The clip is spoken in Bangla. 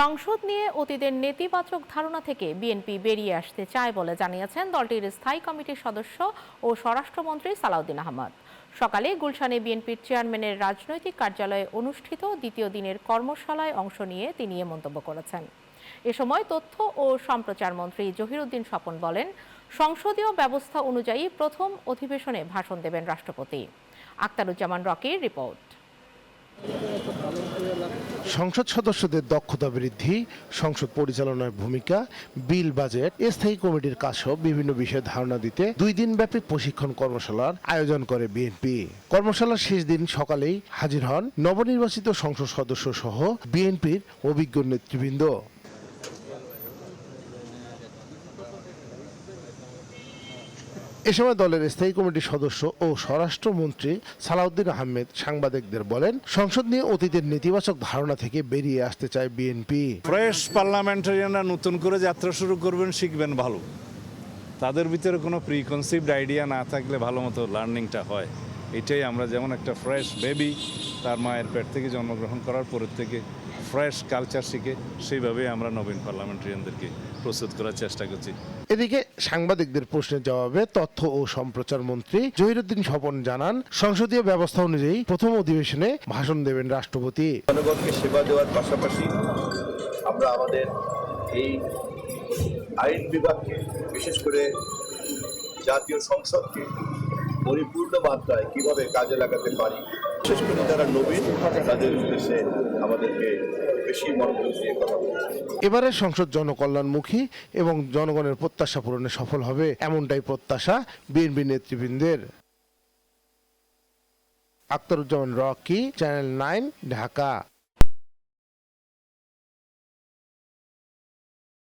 সংসদ নিয়ে অতীতের নেতিবাচক ধারণা থেকে বিএনপি বেরিয়ে আসতে চায় বলে জানিয়েছেন দলটির স্থায়ী কমিটির সদস্য ও স্বরাষ্ট্রমন্ত্রী সালাউদ্দিন আহমদ। সকালে গুলশানে বিএনপির চেয়ারম্যানের রাজনৈতিক কার্যালয়ে অনুষ্ঠিত দ্বিতীয় দিনের কর্মশালায় অংশ নিয়ে তিনি এ মন্তব্য করেছেন। এ সময় তথ্য ও সম্প্রচার মন্ত্রী জহিরুদ্দিন স্বপন বলেন, সংসদীয় ব্যবস্থা অনুযায়ী প্রথম অধিবেশনে ভাষণ দেবেন রাষ্ট্রপতি। আক্তারুজ্জামান রকির রিপোর্ট। সংসদ সদস্যদের দক্ষতা বৃদ্ধি, সংসদ পরিচালনার ভূমিকা, বিল বাজেট, স্থায়ী কমিটির কাজসহ বিভিন্ন বিষয়ে ধারণা দিতে 2 দিনব্যাপী প্রশিক্ষণ কর্মশালার আয়োজন করে বিএনপি। কর্মশালার শেষ দিন সকালেই হাজির হন নবনির্বাচিত সংসদ সদস্য সহ বিএনপির অভিজ্ঞ নেতৃবৃন্দ। এ সময় দলের স্থায়ী কমিটির সদস্য ও স্বরাষ্ট্রমন্ত্রী সালাউদ্দিন আহমেদ সাংবাদিকদের বলেন, সংসদ নিয়ে অতীতের নেতিবাচক ধারণা থেকে বেরিয়ে আসতে চায় বিএনপি। ফ্রেশ পার্লামেন্টারিয়ানরা নতুন করে যাত্রা শুরু করবেন, শিখবেন ভালো। তাদের ভিতরে কোনো প্রিকনসিভড আইডিয়া না থাকলে ভালো মতো লার্নিংটা হয়। এটাই আমরা যেমন একটা ফ্রেশ বেবি তার মায়ের পেট থেকে জন্মগ্রহণ করার পরের থেকে ফ্রেশ কালচার শিখে সেইভাবেই আমরা নবীন পার্লামেন্টারিয়ানদেরকে প্রস্তুত করার চেষ্টা করছি। এদিকে সাংবাদিকদের প্রশ্নের জবাবে তথ্য ও সম্প্রচার মন্ত্রী জহিরুদ্দিন স্বপন জানান, সংসদীয় ব্যবস্থা অনুযায়ী প্রথম অধিবেশনে ভাষণ দেবেন রাষ্ট্রপতি। জনগণকে সেবা দেওয়ার পাশাপাশি আমরা আমাদের এই আইন বিভাগকে, বিশেষ করে জাতীয় সংসদকে পরিপূর্ণ মাত্রায় কিভাবে কাজে লাগাতে পারি, বিশেষ করে যারা নবীন তাদের উদ্দেশ্যে আমাদেরকে বেশি মনোযোগ দিয়ে কথা বলতে। এবারের সংসদ জনকল্যাণমুখী এবং জনগণের প্রত্যাশা পূরণে সফল হবে, এমনটাই প্রত্যাশা বিএনপি নেতৃবৃন্দের। Aktaruzzaman Rocky, channel 9, Dhaka.